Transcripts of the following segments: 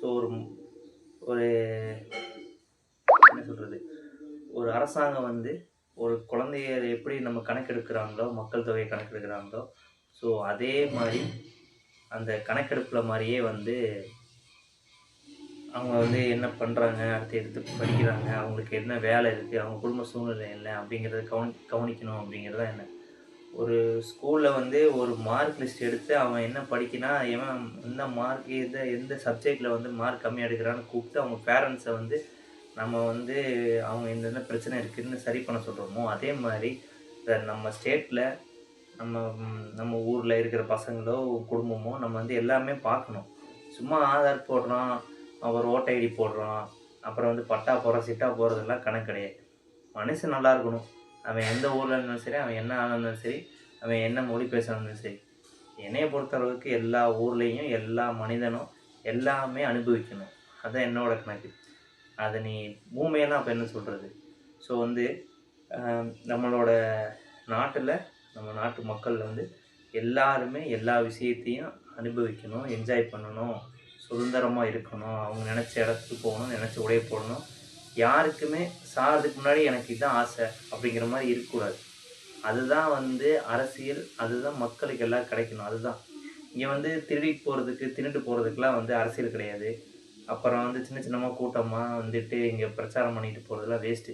So ஒரு என்ன சொல்கிறது, ஒரு அரசாங்கம் வந்து ஒரு குழந்தைய எப்படி நம்ம கணக்கெடுக்கிறாங்களோ, மக்கள் தொகையை கணக்கெடுக்கிறாங்களோ, ஸோ அதே மாரி அந்த கணக்கெடுப்பில் மாதிரியே வந்து அவங்க வந்து என்ன பண்ணுறாங்க, அடுத்து எடுத்து படிக்கிறாங்க, அவங்களுக்கு என்ன வேலை இருக்குது, அவங்க குடும்ப சூழ்நிலை என்ன அப்படிங்கிறத கவனிக்கணும் அப்படிங்கிறது தான் என்ன. ஒரு ஸ்கூலில் வந்து ஒரு மார்க் லிஸ்ட் எடுத்து அவன் என்ன படிக்கிறான், எவன் என்ன மார்க் எந்த சப்ஜெக்டில் வந்து மார்க் கம்மியாக எடுக்கிறான்னு கூப்பிட்டு அவங்க பேரண்ட்ஸை வந்து நம்ம வந்து அவங்க இந்த பிரச்சனை இருக்குதுன்னு சரி பண்ண சொல்கிறோமோ, அதே மாதிரி நம்ம ஸ்டேட்டில் நம்ம நம்ம ஊரில் இருக்கிற பசங்களோ குடும்பமோ நம்ம வந்து எல்லாமே பார்க்கணும். சும்மா ஆதார் போடுறோம், ஒரு ஓட்டர் ஐடி போடுறோம், அப்புறம் வந்து பட்டா போடுறோம், சிட்டா போடுறதெல்லாம் கணக்கு கிடையாது. மனுஷன் நல்லா இருக்கணும். அவன் எந்த ஊரில் இருந்தாலும் சரி, அவன் என்ன ஆனாலும் சரி, அவன் என்ன மொழி பேசுனாலும் சரி, என்னைய பொறுத்தளவுக்கு எல்லா ஊர்லேயும் எல்லா மனிதனும் எல்லாமே அனுபவிக்கணும். அதுதான் என்னோட கணக்கு. அதை நீ ஊமையெல்லாம் அப்போ என்ன சொல்கிறது? ஸோ வந்து நம்மளோட நாட்டில் நம்ம நாட்டு மக்கள் வந்து எல்லாருமே எல்லா விஷயத்தையும் அனுபவிக்கணும், என்ஜாய் பண்ணணும், சுதந்திரமாக இருக்கணும், அவங்க நினச்ச இடத்துக்கு போகணும், நினச்ச உடைய போடணும். யாருக்குமே சாகிறதுக்கு முன்னாடி எனக்கு இதுதான் ஆசை அப்படிங்கிற மாதிரி இருக்கக்கூடாது. அதுதான் வந்து அரசியல், அதுதான் மக்களுக்கு எல்லாம் கிடைக்கணும். அதுதான் இங்கே வந்து திருடிட்டு போகிறதுக்கு தின்னுட்டு போகிறதுக்கெலாம் வந்து அரசியல் கிடையாது. அப்புறம் வந்து சின்ன சின்னமாக கூட்டமாக வந்துட்டு இங்கே பிரச்சாரம் பண்ணிட்டு போகிறதுலாம் வேஸ்ட்டு.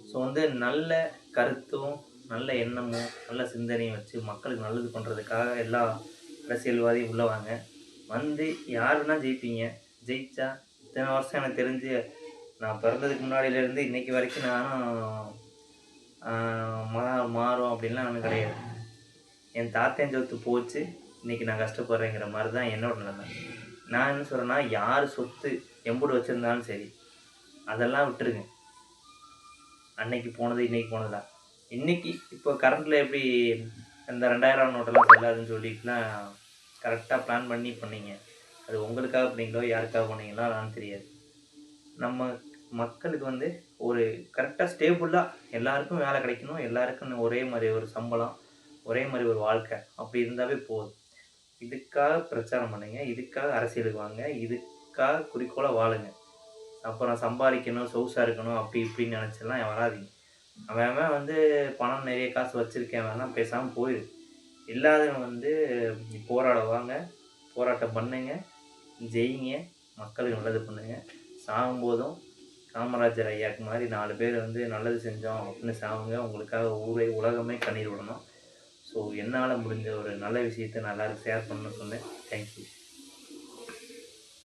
ஸோ வந்து நல்ல கருத்தும் நல்ல எண்ணமும் நல்ல சிந்தனையும் வச்சு மக்களுக்கு நல்லது பண்ணுறதுக்காக எல்லா அரசியல்வாதியும் உள்ளே வாங்க. வந்து யாருன்னா ஜெயிப்பீங்க. ஜெயிச்சா இத்தனை வருஷம் எனக்கு தெரிஞ்சு நான் பிறந்ததுக்கு முன்னாடியிலேருந்து இன்றைக்கி வரைக்கும் நானும் மாறும் அப்படின்லாம் ஒன்றும் கிடையாது. என் தாத்தன் சொத்து போச்சு, இன்றைக்கி நான் கஷ்டப்படுறேங்கிற மாதிரி தான் என்னோட நிலைமை. நான் என்ன சொல்கிறேன்னா, யார் சொத்து எம்புடு வச்சுருந்தாலும் சரி, அதெல்லாம் விட்டுருங்க. அன்னைக்கு போனது இன்றைக்கி போனதா. இன்றைக்கி இப்போ கரண்ட்டில் எப்படி இந்த 2000 நோட்டெல்லாம் செல்லாதுன்னு சொல்லிட்டுலாம் கரெக்டாக பிளான் பண்ணி பண்ணீங்க. அது உங்களுக்காக பண்ணீங்களோ யாருக்காக பண்ணீங்களோ அதெல்லாம் தெரியாது. நம்ம மக்களுக்கு வந்து ஒரு கரெக்டாக ஸ்டேபிளாக எல்லாருக்கும் வேலை கிடைக்கணும், எல்லாருக்கும் ஒரே மாதிரி ஒரு சம்பளம், ஒரே மாதிரி ஒரு வாழ்க்கை அப்படி இருந்தாவே போதும். இதுக்காக பிரச்சாரம் பண்ணுங்க, இதுக்காக அரசியலுக்கு வாங்க, இதுக்காக குறிக்கோளாக வாழுங்க. அப்புறம் சம்பாதிக்கணும், சொகுசாக இருக்கணும் அப்படி இப்படின்னு நினச்செல்லாம் வராதிங்க. அவன் வந்து பணம் நிறைய காசு வச்சுருக்கேன் வேணால் பேசாமல் போயிடு. இல்லாதவன் வந்து போராட வாங்க, போராட்டம் பண்ணுங்க, ஜெயிங்க, மக்களுக்கு நல்லது பண்ணுங்க. சாகும்போதும் காமராஜர் ஐயாக்கு மாதிரி 4 பேர் வந்து நல்லது செஞ்சோம் அப்படின்னு சாவுங்க. உங்களுக்காக உலகமே கண்ணீர் விடணும். ஸோ என்னால் முடிஞ்ச ஒரு நல்ல விஷயத்தை நான் எல்லாருக்கும் ஷேர் பண்ணணும்னு சொன்னேன். தேங்க்யூ.